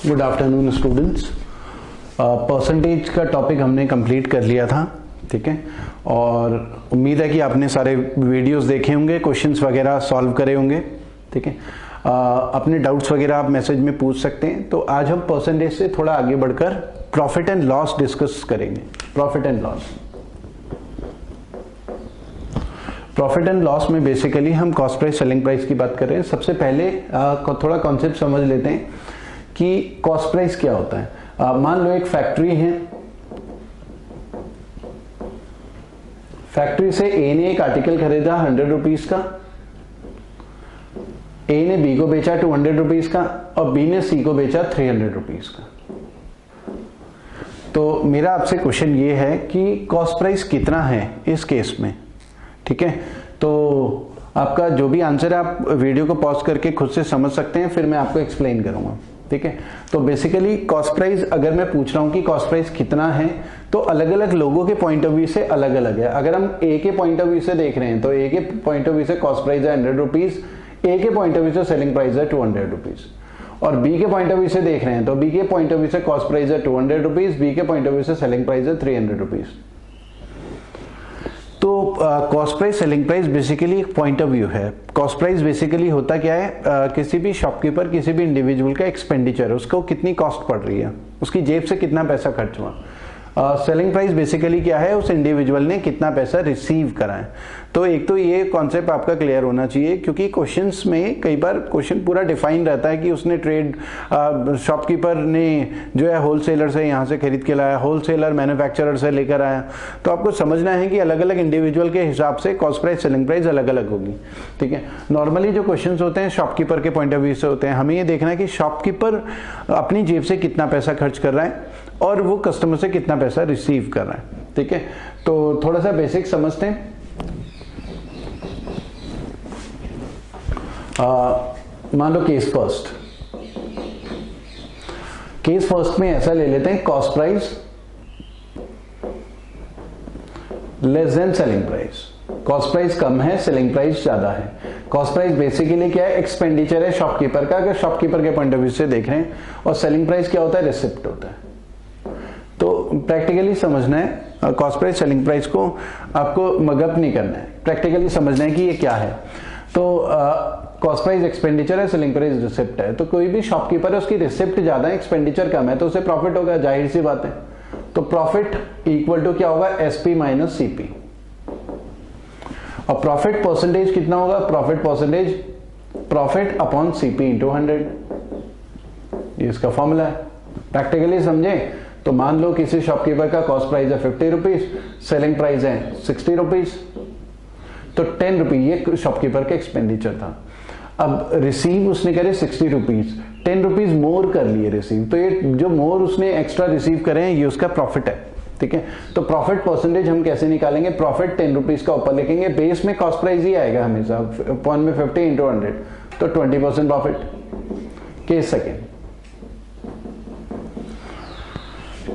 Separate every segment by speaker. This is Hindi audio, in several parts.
Speaker 1: Good afternoon students. परसेंटेज का टॉपिक हमने कंप्लीट कर लिया था, ठीक है, और उम्मीद है कि आपने सारे वीडियोस देखे होंगे, क्वेश्चंस वगैरह सॉल्व करे होंगे, ठीक है। अपने डाउट्स वगैरह आप मैसेज में पूछ सकते हैं। तो आज हम परसेंटेज से थोड़ा आगे बढ़कर प्रॉफिट एंड लॉस डिस्कस करेंगे। प्रॉफिट एंड लॉस में बेसिकली हम कॉस्ट प्राइस सेलिंग प्राइस की बात कर रहे हैं। सबसे पहले थोड़ा कॉन्सेप्ट समझ लेते हैं कि कॉस्ट प्राइस क्या होता है। मान लो एक फैक्ट्री है, फैक्ट्री से ए ने एक आर्टिकल खरीदा 100 रुपीज का, ए ने बी को बेचा 200 रुपीज का और बी ने सी को बेचा 300 रुपीज का। तो मेरा आपसे क्वेश्चन ये है कि कॉस्ट प्राइस कितना है इस केस में, ठीक है। तो आपका जो भी आंसर है आप वीडियो को पॉज करके खुद से समझ सकते हैं, फिर मैं आपको एक्सप्लेन करूंगा, ठीक है। तो बेसिकली कॉस्ट प्राइस अगर मैं पूछ रहा हूं कि कॉस्ट प्राइस कितना है, तो अलग अलग लोगों के पॉइंट ऑफ व्यू से अलग अलग है। अगर हम ए के पॉइंट ऑफ व्यू से देख रहे हैं तो ए के पॉइंट ऑफ व्यू से कॉस्ट प्राइस है 100 रुपीज, ए के पॉइंट ऑफ व्यू से सेलिंग प्राइस है 200 रुपीज, और बी के पॉइंट ऑफ व्यू से देख रहे हैं तो बी के पॉइंट ऑफ व्यू से कॉस्ट प्राइस है 200 रुपीज, बी के पॉइंट ऑफ व्यू से सेलिंग प्राइस है 300 रुपीज। तो cost price selling price basically एक पॉइंट ऑफ व्यू है। कॉस्ट प्राइस बेसिकली होता क्या है, किसी भी शॉपकीपर, किसी भी इंडिविजुअल का एक्सपेंडिचर, उसको कितनी कॉस्ट पड़ रही है, उसकी जेब से कितना पैसा खर्च हुआ। सेलिंग प्राइस बेसिकली क्या है, उस इंडिविजुअल ने कितना पैसा रिसीव करा है। तो एक तो ये कॉन्सेप्ट आपका क्लियर होना चाहिए, क्योंकि क्वेश्चंस में कई बार क्वेश्चन पूरा डिफाइन रहता है कि उसने ट्रेड शॉपकीपर ने जो है होलसेलर से यहाँ से खरीद के लाया, होलसेलर मैन्युफैक्चरर से लेकर आया। तो आपको समझना है कि अलग अलग इंडिविजुअल के हिसाब से कॉस्ट प्राइस सेलिंग प्राइस अलग अलग होगी, ठीक है। नॉर्मली जो क्वेश्चन होते हैं शॉपकीपर के पॉइंट ऑफ व्यू से होते हैं। हमें ये देखना है कि शॉपकीपर अपनी जेब से कितना पैसा खर्च कर रहा है और वो कस्टमर से कितना पैसा रिसीव कर रहा है, ठीक है। तो थोड़ा सा बेसिक समझते हैं। मान लो केस फर्स्ट में ऐसा ले लेते हैं, cost price less than selling price. Cost price कम है, सेलिंग प्राइस ज्यादा है। कॉस्ट प्राइस बेसिकली क्या है, एक्सपेंडिचर है शॉपकीपर का, अगर शॉपकीपर के पॉइंट ऑफ व्यू से देख रहे हैं, और सेलिंग प्राइस क्या होता है, रिसिप्ट होता है। तो प्रैक्टिकली समझना है कॉस्ट प्राइस सेलिंग प्राइस को, आपको मगअप नहीं करना है, प्रैक्टिकली समझना है कि ये क्या है। तो कॉस्ट प्राइस एक्सपेंडिचर है, सेलिंग प्राइस रिसिप्ट है। तो कोई भी शॉपकीपर है, उसकी रिसिप्ट ज्यादा है, एक्सपेंडिचर कम है, तो उसे प्रॉफिट होगा, जाहिर सी बात है। तो प्रॉफिट इक्वल टू क्या होगा, एसपी माइनस सीपी। और प्रॉफिट परसेंटेज कितना होगा, profit percentage profit upon CP into 100, ये इसका फॉर्मूला है। प्रैक्टिकली समझे तो मान लो किसी शॉपकीपर का कॉस्ट प्राइस है 50 रुपीज, सेलिंग प्राइस है 60 रुपीज, तो 10 रुपीज ये शॉपकीपर का एक्सपेंडिचर था। अब रिसीव उसने करे 60 रुपीज, 10 रुपीज मोर कर लिए रिसीव, तो ये जो मोर उसने एक्स्ट्रा रिसीव करे हैं ये उसका प्रॉफिट है, ठीक है। तो प्रॉफिट परसेंटेज हम कैसे निकालेंगे, प्रॉफिट 10 रुपीज का ऊपर लिखेंगे, बेस में कॉस्ट प्राइस ही आएगा हमेशा, अपॉन में 50 इंटू 100, तो 20% profit. Case second,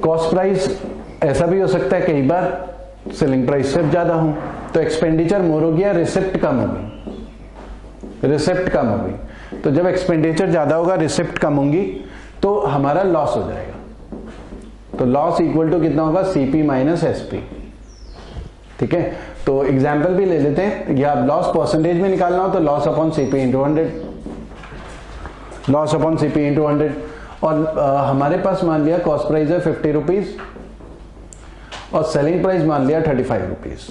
Speaker 1: cost price ऐसा भी हो सकता है कई बार सेलिंग प्राइस से ज्यादा हो, तो एक्सपेंडिचर मोर हो गया, रिसिप्ट कम होगी। तो जब एक्सपेंडिचर ज्यादा होगा, रिसिप्ट कम होंगी, तो हमारा लॉस हो जाएगा। तो लॉस इक्वल टू कितना होगा, सीपी माइनस एसपी, ठीक है। तो एग्जाम्पल भी ले लेते हैं, या लॉस परसेंटेज में निकालना हो तो loss upon CP into 100, loss upon CP into 100। और हमारे पास मान लिया कॉस्ट प्राइस है 50 रुपीज और सेलिंग प्राइस मान लिया 35 रुपीज।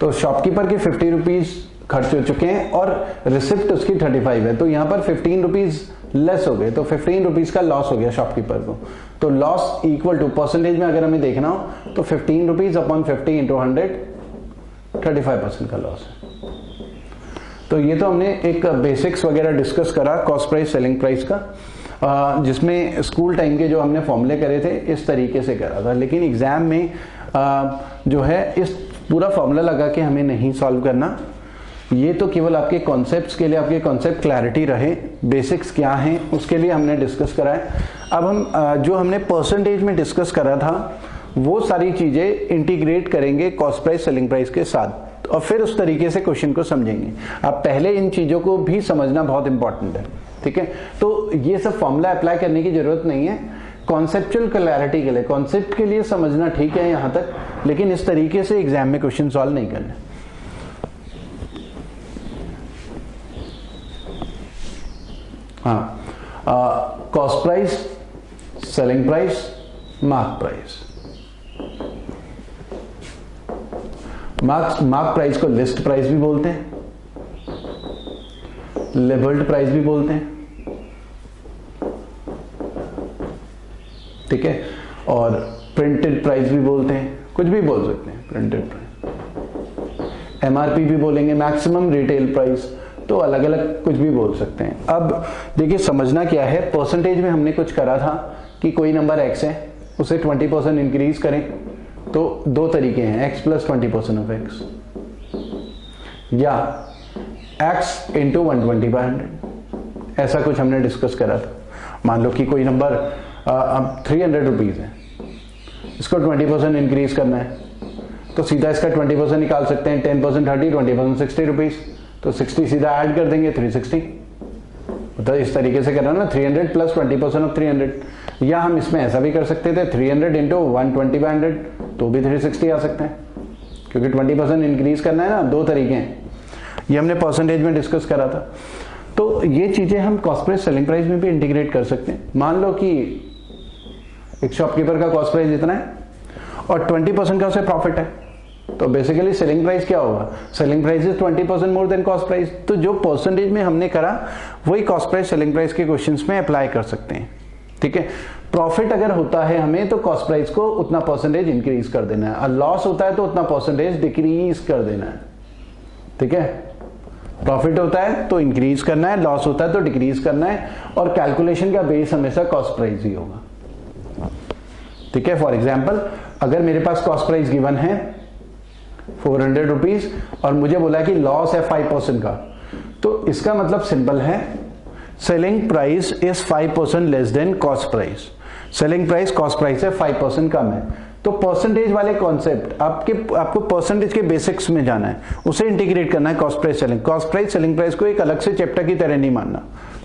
Speaker 1: तो शॉपकीपर के 50 रुपीज खर्च हो चुके हैं और रिसिप्ट उसकी 35 है, तो यहां पर 15 रुपीज लेस हो गए, तो 15 रुपीज का लॉस हो गया शॉपकीपर को। तो लॉस इक्वल टू परसेंटेज में अगर हमें देखना हो तो 15 रुपीज अपॉन 50 इंटू 100, 35% का लॉस है। तो ये तो हमने एक बेसिक्स वगैरह डिस्कस करा कॉस्ट प्राइस सेलिंग प्राइस का, जिसमें स्कूल टाइम के जो हमने फॉर्मूले करे थे इस तरीके से करा था। लेकिन एग्जाम में जो है इस पूरा फॉर्मूला लगा के हमें नहीं सॉल्व करना, ये तो केवल आपके कॉन्सेप्ट्स के लिए, आपके कॉन्सेप्ट क्लैरिटी रहे, बेसिक्स क्या हैं उसके लिए हमने डिस्कस करा है। अब हम जो हमने परसेंटेज में डिस्कस करा था वो सारी चीजें इंटीग्रेट करेंगे कॉस्ट प्राइस सेलिंग प्राइस के साथ, और फिर उस तरीके से क्वेश्चन को समझेंगे। आप पहले इन चीजों को भी समझना बहुत इंपॉर्टेंट है, ठीक है, तो ये सब फॉर्मूला अप्लाई करने की जरूरत नहीं है, कॉन्सेप्चुअल क्लैरिटी के लिए, कॉन्सेप्ट के लिए समझना ठीक है यहां तक, लेकिन इस तरीके से एग्जाम में क्वेश्चन सॉल्व नहीं करने। हाँ, cost price, selling price, mark price. Mark price को लिस्ट प्राइस भी बोलते हैं, लेबल्ड प्राइस भी बोलते हैं, ठीक है, और प्रिंटेड प्राइस भी बोलते हैं, कुछ भी बोल सकते हैं, प्रिंटेड प्राइस, एमआरपी भी बोलेंगे, मैक्सिमम रिटेल प्राइस, तो अलग अलग कुछ भी बोल सकते हैं। अब देखिए समझना क्या है, परसेंटेज में हमने कुछ करा था कि कोई नंबर x है उसे 20% इंक्रीज करें, तो दो तरीके हैं, x प्लस 20% ऑफ x या x इंटू 120/100, ऐसा कुछ हमने डिस्कस करा था। मान लो कि कोई नंबर अब 300 रुपीज है, इसको 20% इंक्रीज करना है, तो सीधा इसका 20% निकाल सकते हैं, 10% 30, 20% 60 रुपीज, तो 60 सीधा ऐड कर देंगे 360, तो इस तरीके से करना ना, 300 प्लस 20% ऑफ 300, या हम इसमें ऐसा भी कर सकते थे 300 इंटू 120/100, तो भी 360 आ सकते हैं, क्योंकि 20% इंक्रीज करना है ना, दो तरीके हैं, ये हमने परसेंटेज में डिस्कस करा था। तो ये चीजें हम कॉस्ट प्राइस सेलिंग प्राइस में भी इंटीग्रेट कर सकते हैं। मान लो कि एक शॉपकीपर का कॉस्ट प्राइस इतना है और 20% का उसे प्रॉफिट है, तो बेसिकली सेलिंग प्राइस क्या होगा, selling price is 20% more than cost price, तो जो परसेंटेज में हमने करा वही कॉस्ट प्राइस सेलिंग प्राइस के क्वेश्चंस में अप्लाई कर सकते हैं, ठीक है। प्रॉफिट अगर होता है हमें तो कॉस्ट प्राइस को उतना परसेंटेज इंक्रीज कर देना है, और लॉस होता है तो उतना परसेंटेज डिक्रीज कर देना है, ठीक है। प्रॉफिट होता है तो इंक्रीज करना है, लॉस होता है तो डिक्रीज करना है, और कैलकुलेशन का बेस हमेशा कॉस्ट प्राइस ही होगा, ठीक है। फॉर एग्जाम्पल अगर मेरे पास कॉस्ट प्राइस गिवन है 400 रुपीज और मुझे बोला कि लॉस है 5% का, तो इसका मतलब सिंपल है, selling price is 5% less than cost price, selling price cost price से 5% कम है, तो परसेंटेज वाले कॉन्सेप्ट आपको परसेंटेज के बेसिक्स में जाना है, उसे इंटीग्रेट करना है cost price selling, cost price selling price को एक अलग से चैप्टर की तरह नहीं मानना,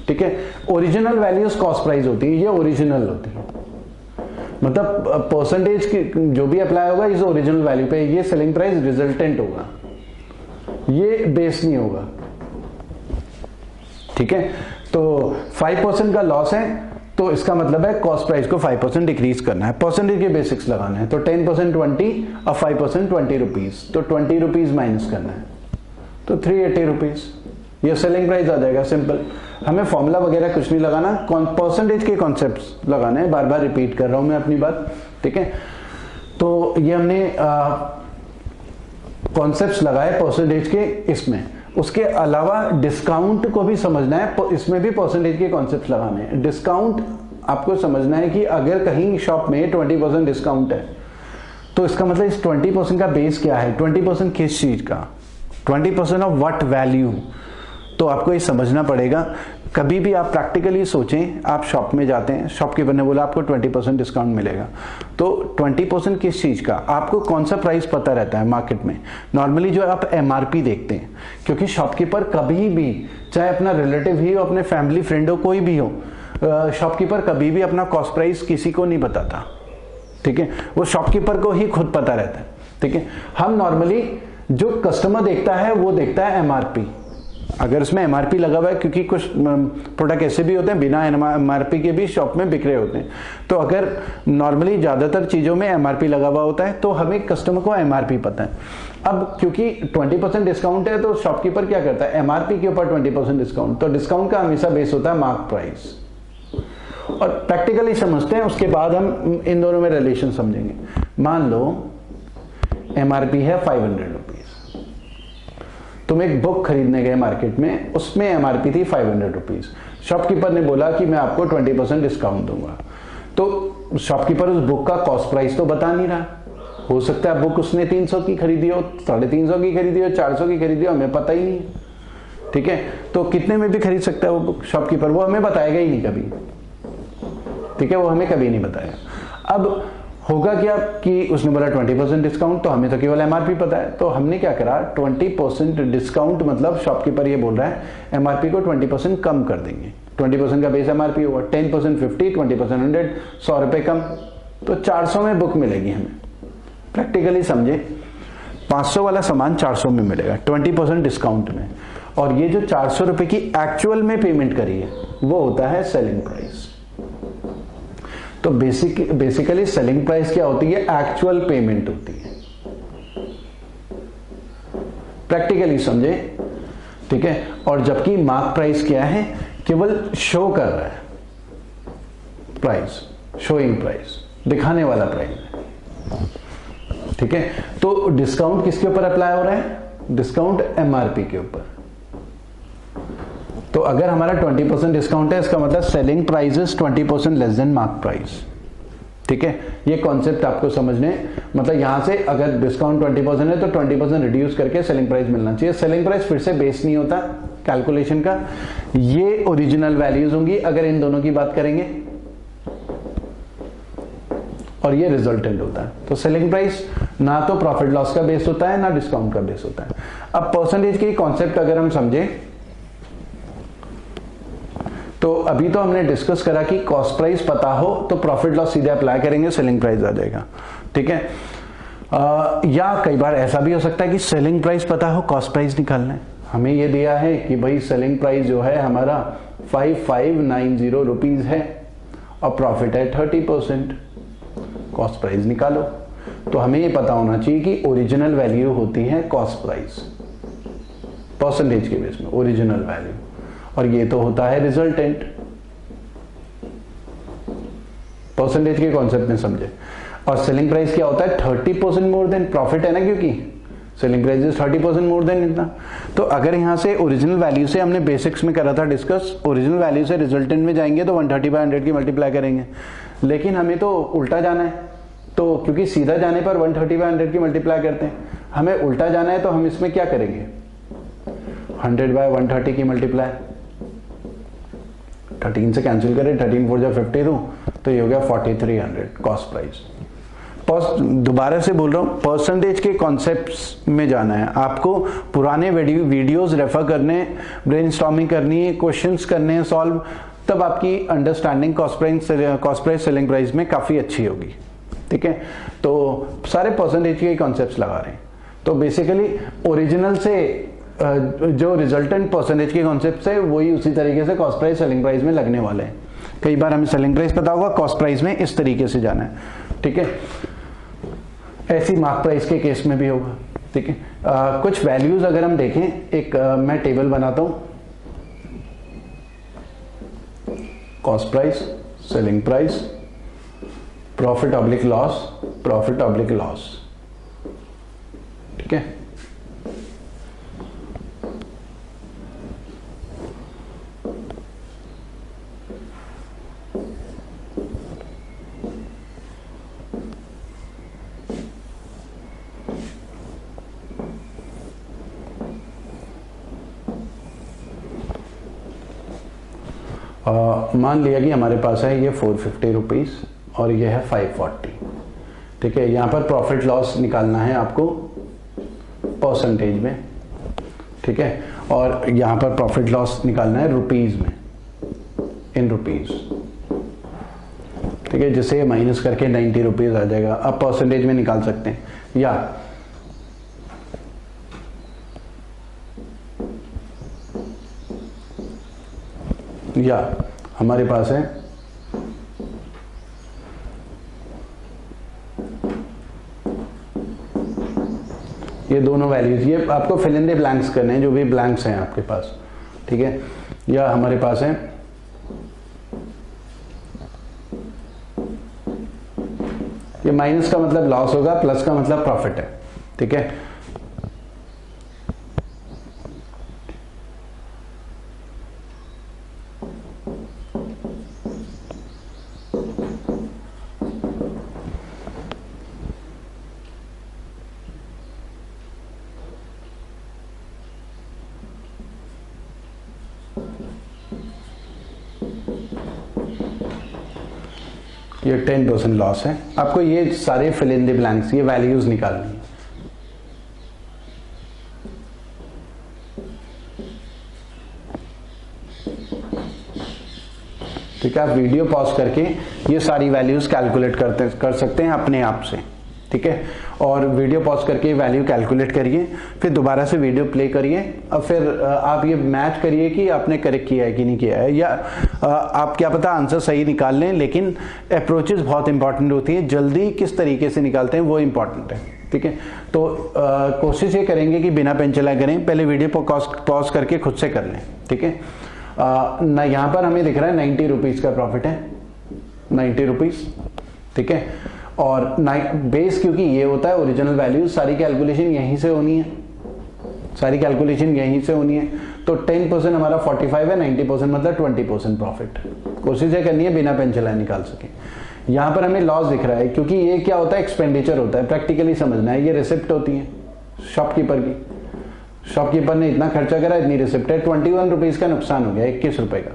Speaker 1: ठीक है। ओरिजिनल वैल्यूज कॉस्ट प्राइस होती है, ये ओरिजिनल होती है, मतलब परसेंटेज की जो भी अप्लाई होगा इस ओरिजिनल वैल्यू पे, ये सेलिंग प्राइस रिजल्टेंट होगा, ये बेस नहीं होगा, ठीक है। तो 5% का लॉस है तो इसका मतलब है कॉस्ट प्राइस को 5% डिक्रीज करना है, परसेंटेज के बेसिक्स लगाना है, तो 10% 20 और 5% 20 रुपीज, तो 20 रुपीज माइनस करना है, तो 380 रुपीज, ये सेलिंग प्राइस आ जाएगा। सिंपल, हमें फॉर्मूला वगैरह कुछ नहीं लगाना, परसेंटेज के कॉन्सेप्ट्स लगाने हैं, बार बार रिपीट कर रहा हूं मैं अपनी बात, ठीक है। तो ये हमने कॉन्सेप्ट्स लगाए परसेंटेज के इसमें, उसके अलावा डिस्काउंट को भी समझना है, इसमें भी परसेंटेज के कॉन्सेप्ट्स लगाने हैं। डिस्काउंट आपको समझना है कि अगर कहीं शॉप में 20% डिस्काउंट है तो इसका मतलब इस 20% का बेस क्या है, 20% किस चीज का, 20% ऑफ व्हाट वैल्यू, तो आपको ये समझना पड़ेगा। कभी भी आप प्रैक्टिकली सोचें, आप शॉप में जाते हैं, शॉपकीपर ने बोला आपको 20% डिस्काउंट मिलेगा, तो 20% किस चीज का, आपको कौन सा प्राइस पता रहता है मार्केट में, नॉर्मली जो आप एमआरपी देखते हैं, क्योंकि शॉपकीपर कभी भी, चाहे अपना रिलेटिव ही हो, अपने फैमिली फ्रेंड हो, कोई भी हो, शॉपकीपर कभी भी अपना कॉस्ट प्राइस किसी को नहीं बताता, ठीक है, वो शॉपकीपर को ही खुद पता रहता है, ठीक है। हम नॉर्मली जो कस्टमर देखता है वो देखता है एमआरपी, अगर इसमें एमआरपी लगा हुआ है, क्योंकि कुछ प्रोडक्ट ऐसे भी होते हैं बिना एमआरपी के भी शॉप में बिक रहे होते हैं, तो अगर नॉर्मली ज्यादातर चीजों में एमआरपी लगा हुआ होता है तो हमें कस्टमर को एमआरपी पता है। अब क्योंकि 20% डिस्काउंट है तो शॉपकीपर क्या करता है, एमआरपी के ऊपर 20% डिस्काउंट, तो डिस्काउंट का हमेशा बेस होता है मार्क प्राइस, और प्रैक्टिकली समझते हैं, उसके बाद हम इन दोनों में रिलेशन समझेंगे। मान लो एमआरपी है 500 रुपीज, तुम एक बुक खरीदने गए मार्केट में, उसमें एमआरपी थी 500 रुपीज, शॉपकीपर ने बोला कि मैं आपको 20% डिस्काउंट दूंगा, तो शॉपकीपर उस बुक का कॉस्ट प्राइस तो बता नहीं रहा, हो सकता है बुक उसने 300 की खरीदी हो, 350 की खरीदी हो, 400 की खरीदी हो, हमें पता ही नहीं, ठीक है। तो कितने में भी खरीद सकता है वो बुक शॉपकीपर, वो हमें बताएगा ही नहीं कभी, ठीक है, वो हमें कभी नहीं बताएगा। अब होगा क्या कि उसने बोला 20% डिस्काउंट, तो हमें तो केवल एमआरपी पता है, तो हमने क्या करा, 20% डिस्काउंट मतलब शॉपकीपर ये बोल रहा है एमआरपी को 20% कम कर देंगे, 20% का बेस एमआरपी होगा, 10% 50, 20% 100, 100 रुपए कम, तो 400 में बुक मिलेगी हमें। प्रैक्टिकली समझे, 500 वाला सामान 400 में मिलेगा 20% डिस्काउंट में, और ये जो 400 रुपए की एक्चुअल में पेमेंट करी है वो होता है सेलिंग प्राइस। तो बेसिकली सेलिंग प्राइस क्या होती है? एक्चुअल पेमेंट होती है। प्रैक्टिकली समझे, ठीक है। और जबकि मार्क प्राइस क्या है? केवल शो कर रहा है प्राइस, शोइंग प्राइस, दिखाने वाला प्राइस है, ठीक है। तो डिस्काउंट किसके ऊपर अप्लाई हो रहा है? डिस्काउंट एमआरपी के ऊपर। तो अगर हमारा 20% डिस्काउंट है, इसका मतलब selling price is 20% less than mark price, ठीक है। ये कॉन्सेप्ट आपको समझने, मतलब यहां से अगर डिस्काउंट 20% है तो 20% रिड्यूस करके सेलिंग प्राइस मिलना चाहिए। सेलिंग प्राइस फिर से बेस नहीं होता कैलकुलेशन का, ये ओरिजिनल वैल्यूज होंगी अगर इन दोनों की बात करेंगे, और ये रिजल्टेंट होता है। तो सेलिंग प्राइस ना तो प्रॉफिट लॉस का बेस होता है ना डिस्काउंट का बेस होता है। अब परसेंटेज के कॉन्सेप्ट अगर हम समझे, तो अभी तो हमने डिस्कस करा कि कॉस्ट प्राइस पता हो तो प्रॉफिट लॉस सीधे अप्लाई करेंगे, सेलिंग प्राइस आ जाएगा, ठीक है। या कई बार ऐसा भी हो सकता है कि सेलिंग प्राइस पता हो, कॉस्ट प्राइस निकालना है। हमें ये दिया है कि भाई सेलिंग प्राइस जो है हमारा 5590 रुपीज है और प्रॉफिट है 30%, कॉस्ट प्राइस निकालो। तो हमें ये पता होना चाहिए कि ओरिजिनल वैल्यू होती है कॉस्ट प्राइस, परसेंटेज के बेस में ओरिजिनल वैल्यू, और ये तो होता है रिजल्टेंट। परसेंटेज के कॉन्सेप्ट में समझे। और सेलिंग प्राइस क्या होता है? 30% मोर देन प्रॉफिट है ना, क्योंकि selling price is 30% more than इतना। तो अगर यहां से ओरिजिनल वैल्यू से, हमने बेसिक्स में करा था डिस्कस, ओरिजिनल वैल्यू से रिजल्टेंट में जाएंगे तो 130/100 की मल्टीप्लाई करेंगे, लेकिन हमें तो उल्टा जाना है। तो क्योंकि सीधा जाने पर 130/100 की मल्टीप्लाई करते हैं, हमें उल्टा जाना है तो हम इसमें क्या करेंगे? 100/130 की मल्टीप्लाई, 13 से कैंसिल करें, 13 4 जा 52, तो ये हो गया 4300 कॉस्ट प्राइस। दोबारा से बोल रहा हूं, परसेंटेज के कॉन्सेप्ट्स में जाना है आपको, पुराने वीडियोस रेफर करने, ब्रेनस्टॉर्मिंग करनी है, क्वेश्चंस करने हैं सॉल्व, तब आपकी understanding cost price selling price में काफी अच्छी होगी, ठीक है। तो सारे परसेंटेज के कॉन्सेप्ट्स लगा रहे हैं। तो बेसिकली ओरिजिनल से जो रिजल्टेंट परसेंटेज के कॉन्सेप्ट है वही उसी तरीके से कॉस्ट प्राइस सेलिंग प्राइस में लगने वाले हैं। कई बार हमें सेलिंग प्राइस पता होगा, कॉस्ट प्राइस में इस तरीके से जाना है, ठीक है। ऐसी मार्क प्राइस के केस में भी होगा, ठीक है। कुछ वैल्यूज अगर हम देखें, एक मैं टेबल बनाता हूं, cost price, selling price, profit oblique loss, profit oblique loss, ठीक है। मान लिया कि हमारे पास है ये 450 रुपीज और ये है 540, ठीक है। यहां पर प्रॉफिट लॉस निकालना है आपको परसेंटेज में, ठीक है, और यहां पर प्रॉफिट लॉस निकालना है रुपीज में, इन रुपीज, ठीक है। जिसे माइनस करके 90 रुपीज आ जाएगा। अब परसेंटेज में निकाल सकते हैं, या हमारे पास है ये दोनों वैल्यूज, ये आपको फिल इन द ब्लैंक्स करने हैं, जो भी ब्लैंक्स हैं आपके पास, ठीक है। या हमारे पास है ये माइनस का मतलब लॉस होगा, प्लस का मतलब प्रॉफिट है, ठीक है। ये 10% लॉस है। आपको ये सारे फिल इन द ब्लैंक्स, ये वैल्यूज निकालनी है। ठीक है, आप वीडियो पॉज करके ये सारी वैल्यूज कैलकुलेट कर सकते हैं अपने आप से, ठीक है। और वीडियो पॉज करके वैल्यू कैलकुलेट करिए, फिर दोबारा से वीडियो प्ले करिए और फिर आप ये मैच करिए कि आपने करेक्ट किया है कि नहीं किया है, या आप क्या पता आंसर सही निकाल लें, लेकिन अप्रोचेस बहुत इंपॉर्टेंट होती है, जल्दी किस तरीके से निकालते हैं वो इंपॉर्टेंट है, ठीक है। तो कोशिश ये करेंगे कि बिना पेन चलाए करें, पहले वीडियो पॉज करके खुद से कर लें, ठीक है। ना यहाँ पर हमें दिख रहा है 90 रुपीज़ का प्रॉफिट है, 90 रुपीज़, ठीक है। और बेस क्योंकि ये होता है ओरिजिनल वैल्यू, सारी कैलकुलेशन यहीं से होनी है, सारी कैलकुलेशन यहीं से होनी है। तो 10% हमारा 45 है, 90% मतलब 20% प्रॉफिट। कोशिश ये करनी है बिना पेन चलाए निकाल सके। यहाँ पर हमें लॉस दिख रहा है क्योंकि ये क्या होता है, एक्सपेंडिचर होता है, प्रैक्टिकली समझना है। ये रिसिप्ट होती है शॉपकीपर की, शॉपकीपर ने इतना खर्चा करा, इतनी रिसिप्ट है, 21 रुपीज़ का नुकसान हो गया, 21 रुपए का।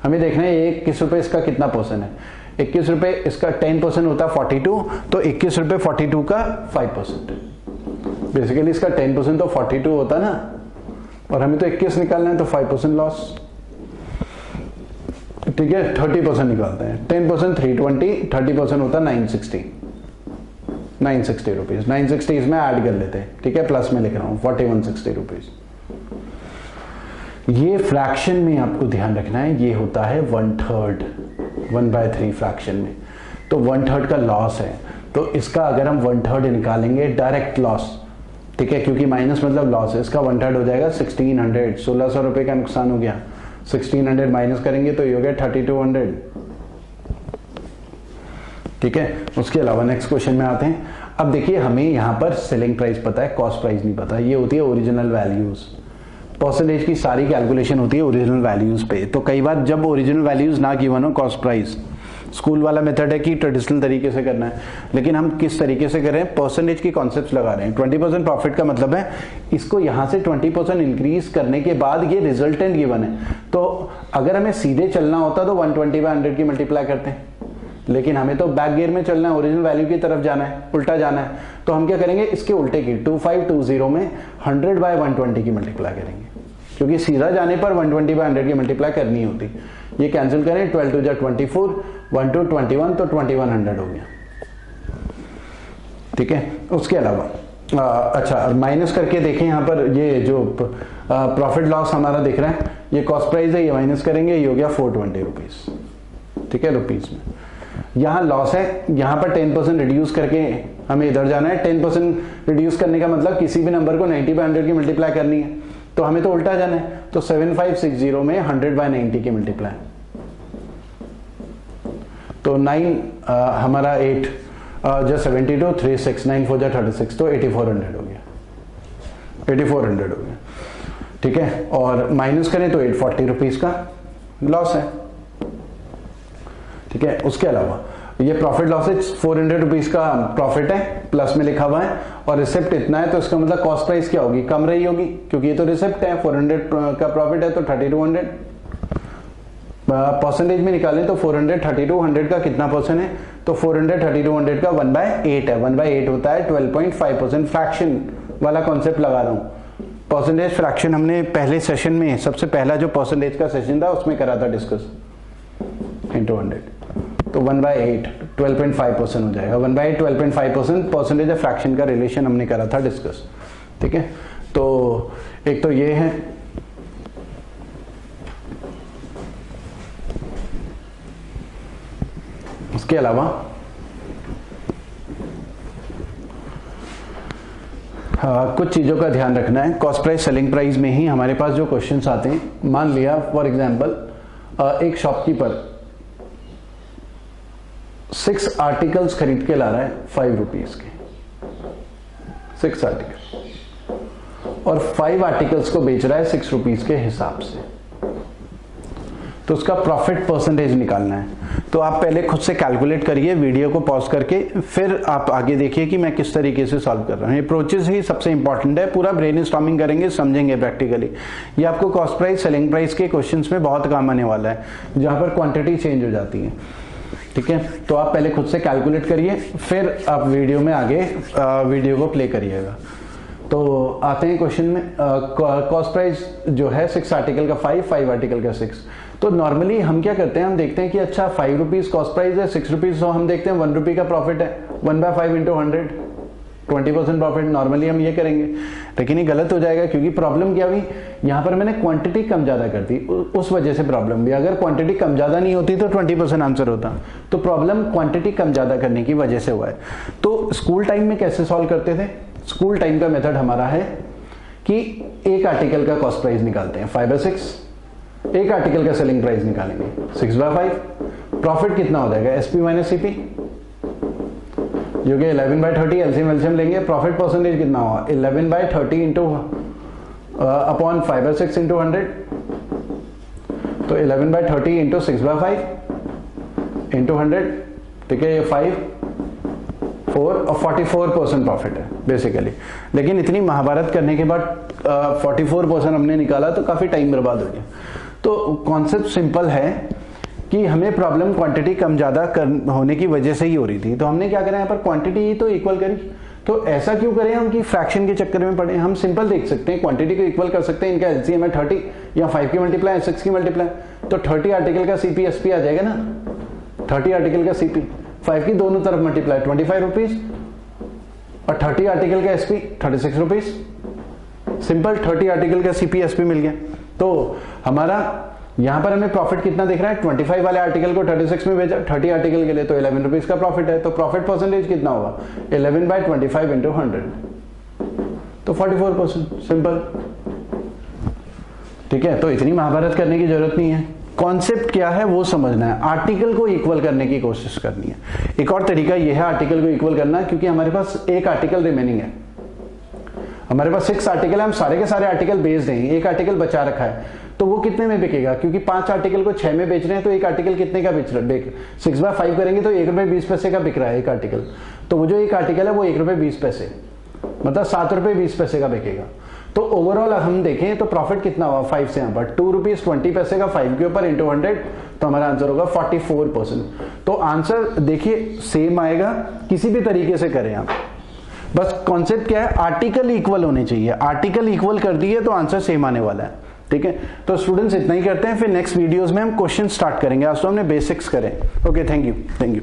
Speaker 1: हमें देखना है 21 रुपए इसका कितना परसेंट है। 21 रुपए इसका 10% होता है 42, तो 21 रुपए 42 का 5%। बेसिकली इसका 10% तो 42 होता है ना, और हमें तो 21 निकालना है, तो 5% लॉस, ठीक है। 30% निकालते हैं, 10% 320, 30% होता है 960 रुपीज। 960 इसमें ऐड कर लेते हैं, ठीक है, प्लस में लिख रहा हूं 4160 रुपीज। ये फ्रैक्शन में आपको ध्यान रखना है, ये होता है 1/3, 1/3 फ्रैक्शन में, तो 1/3 का लॉस है। तो इसका अगर हम 1/3 निकालेंगे डायरेक्ट लॉस, ठीक है, क्योंकि माइनस मतलब लॉस है, इसका 1/3 हो जाएगा 1600, 1600 रुपए का नुकसान हो गया। 1600 माइनस करेंगे तो ये हो गया 3200, ठीक है। उसके अलावा नेक्स्ट क्वेश्चन में आते हैं। अब देखिए हमें यहाँ पर सेलिंग प्राइस पता है, कॉस्ट प्राइस नहीं पता। ये होती है ओरिजिनल वैल्यूज, परसेंटेज की सारी कैलकुलेशन होती है ओरिजिनल वैल्यूज पे। तो कई बार जब ओरिजिनल वैल्यूज ना गिवन हो, कॉस्ट प्राइस स्कूल वाला मेथड है कि ट्रेडिशनल तरीके से करना है, लेकिन हम किस तरीके से कर रहे हैं, परसेंटेज की कॉन्सेप्ट लगा रहे हैं। 20% प्रॉफिट का मतलब है इसको यहां से 20% इंक्रीज करने के बाद ये रिजल्टेंट गिवन है। तो अगर हमें सीधे चलना होता तो 120/100 की मल्टीप्लाई करते हैं, लेकिन हमें तो बैक गियर में चलना है, ओरिजिनल वैल्यू की तरफ जाना है, उल्टा जाना है। तो हम क्या करेंगे, इसके उल्टे की 2520 में 100/120 की मल्टीप्लाई करेंगे, क्योंकि सीधा जाने पर 120/100 की मल्टीप्लाई करनी होती। ये कैंसिल करें, 12 2 24, 1 2 21, तो 2100 हो गया, ठीक है। उसके अलावा अच्छा माइनस करके देखें, यहाँ पर ये जो प्रॉफिट लॉस हमारा दिख रहा है, ये कॉस्ट प्राइस है, ये माइनस करेंगे, ये हो गया 420 रुपीज, ठीक है, रुपीज में। यहाँ लॉस है, यहाँ पर 10% रिड्यूस करके हमें इधर जाना है। 10% रिड्यूस करने का मतलब किसी भी नंबर को 90/100 की मल्टीप्लाई करनी है, तो हमें तो उल्टा जाना है। तो 7560 में 100/90 की मल्टीप्लाई, तो 9 हमारा 8 जो 72, 3 6 9 4 36, तो 8400 हो गया, 8400 हो गया, ठीक है। और माइनस करें तो 840 रुपीज का लॉस है, ठीक है। उसके अलावा ये प्रॉफिट लॉस है, 400 रुपीज का प्रॉफिट है, प्लस में लिखा हुआ है, और रिसिप्ट इतना है, तो इसका मतलब कॉस्ट प्राइस क्या होगी, कम रही होगी, क्योंकि ये तो रिसिप्ट है। 400 का प्रॉफिट है तो 3200, परसेंटेज में निकालें तो 400 3200 का कितना परसेंट है, तो 400 3200 का 1/8 है। 1/8 होता है 12.5%। फ्रैक्शन वाला कॉन्सेप्ट लगा रहा हूँ। परसेंटेज फ्रैक्शन हमने पहले सेशन में, सबसे पहला जो परसेंटेज का सेशन था उसमें करा था डिस्कस, इंटू 100, तो 1/8 12.5% हो जाएगा। 1/8 12.5% परसेंटेज ऑफ फ्रैक्शन का रिलेशन हमने करा था डिस्कस, ठीक है। तो एक तो ये है, उसके अलावा कुछ चीजों का ध्यान रखना है। कॉस्ट प्राइस सेलिंग प्राइस में ही हमारे पास जो क्वेश्चंस आते हैं, मान लिया फॉर एग्जांपल एक शॉपकीपर 6 आर्टिकल्स खरीद के ला रहा है 5 रुपीज के, 6 आर्टिकल, और 5 आर्टिकल्स को बेच रहा है 6 रुपीज के हिसाब से, तो उसका प्रॉफिट परसेंटेज निकालना है। तो आप पहले खुद से कैलकुलेट करिए, वीडियो को पॉज करके, फिर आप आगे देखिए कि मैं किस तरीके से सॉल्व कर रहा हूँ। अप्रोचेस ही सबसे इंपॉर्टेंट है, पूरा ब्रेनस्टॉर्मिंग करेंगे, समझेंगे प्रैक्टिकली। ये आपको कॉस्ट प्राइस सेलिंग प्राइस के क्वेश्चंस में बहुत काम आने वाला है, जहां पर क्वांटिटी चेंज हो जाती है, ठीक है। तो आप पहले खुद से कैलकुलेट करिए, फिर आप वीडियो में आगे वीडियो को प्ले करिएगा। तो आते हैं क्वेश्चन में। कॉस्ट प्राइस जो है 6 आर्टिकल का 5 आर्टिकल का 6। तो नॉर्मली हम क्या करते हैं, हम देखते हैं कि अच्छा 5 रुपीज कॉस्ट प्राइस है, 6 रुपीज, तो हम देखते हैं 1 रुपी का प्रॉफिट है, 1/5 इंटू 100, 20% प्रॉफिट। नॉर्मली हम ये करेंगे, लेकिन ये गलत हो जाएगा क्योंकि प्रॉब्लम क्या हुई, यहाँ पर मैंने क्वांटिटी कम ज्यादा कर दी, उस वजह से प्रॉब्लम भी। अगर क्वांटिटी कम ज्यादा नहीं होती तो 20% आंसर होता। तो प्रॉब्लम क्वांटिटी कम ज्यादा करने की वजह से हुआ है। तो स्कूल टाइम में कैसे सॉल्व करते थे? स्कूल टाइम का मेथड हमारा है कि एक आर्टिकल का कॉस्ट प्राइस निकालते हैं 5/6, एक आर्टिकल का सेलिंग प्राइस निकालेंगे 6/5, प्रॉफिट कितना हो जाएगा SP माइनस CP जो कि 11/30, एलसीएम लेंगे, प्रॉफिट परसेंटेज कितना हुआ 11/30 इंटू अपॉन 5/6 इंटू 100, तो 11/30 इंटू 6/5 इंटू 100, ठीक है, ये 5 4 और 44% प्रॉफिट है बेसिकली। लेकिन इतनी महाभारत करने के बाद 44% हमने निकाला तो काफी टाइम बर्बाद हो गया। तो कॉन्सेप्ट सिंपल है कि हमें प्रॉब्लम क्वांटिटी कम ज्यादा होने की वजह से ही हो रही थी। तो हमने क्या करा, यहाँ पर क्वांटिटी तो इक्वल करी। तो ऐसा क्यों करें हम कि फ्रैक्शन के चक्कर में पड़े? हम सिंपल देख सकते हैं, क्वांटिटी को इक्वल कर सकते हैं। इनका एलसीएम है 30, या 5 की मल्टीप्लाई 6 की मल्टीप्लाई, तो 30 आर्टिकल का CP SP आ जाएगा ना। 30 आर्टिकल का CP 5 की दोनों तरफ मल्टीप्लाई 25 रुपीज, और 30 आर्टिकल का SP 36 रुपीज। सिंपल 30 आर्टिकल का CP SP मिल गया। तो हमारा यहां पर हमें प्रॉफिट कितना दिख रहा है, 25 वाले आर्टिकल को 36 में भेजा 30 आर्टिकल के लिए, तो 11 रुपीज का प्रॉफिट है। तो प्रॉफिट परसेंटेज कितना होगा 11/25 इंटू 100, तो 44%। सिंपल, ठीक है। तो इतनी महाभारत करने की जरूरत नहीं है। कॉन्सेप्ट क्या है वो समझना है, आर्टिकल को इक्वल करने की कोशिश करनी है। एक और तरीका यह है आर्टिकल को इक्वल करना, क्योंकि हमारे पास एक आर्टिकल रिमेनिंग है। हमारे पास 6 आर्टिकल है, हम सारे के सारे आर्टिकल बेच देंगे, एक आर्टिकल बचा रखा है, तो वो कितने में बिकेगा? क्योंकि 5 आर्टिकल को 6 में बेच रहे हैं, तो एक आर्टिकल कितने का बेच रहे हैं? 6/5 करेंगे तो 1 रुपए 20 पैसे का बिक रहा है एक आर्टिकल। तो वो जो एक आर्टिकल है वो 1 रुपए 20 पैसे, मतलब 7 रुपए 20 पैसे का बिकेगा। तो ओवरऑल हम देखें तो प्रॉफिट कितना हुआ 5 से, यहाँ पर 2 रुपीज 20 पैसे का 5 के ऊपर इंटू 100, तो हमारा आंसर होगा 44%। तो आंसर देखिए सेम आएगा, किसी भी तरीके से करें आप। बस कॉन्सेप्ट क्या है, आर्टिकल इक्वल होने चाहिए। आर्टिकल इक्वल कर दिए तो आंसर सेम आने वाला है, ठीक है। तो स्टूडेंट्स इतना ही करते हैं, फिर नेक्स्ट वीडियोस में हम क्वेश्चन स्टार्ट करेंगे। आज तो हमने बेसिक्स करें। Okay, thank you.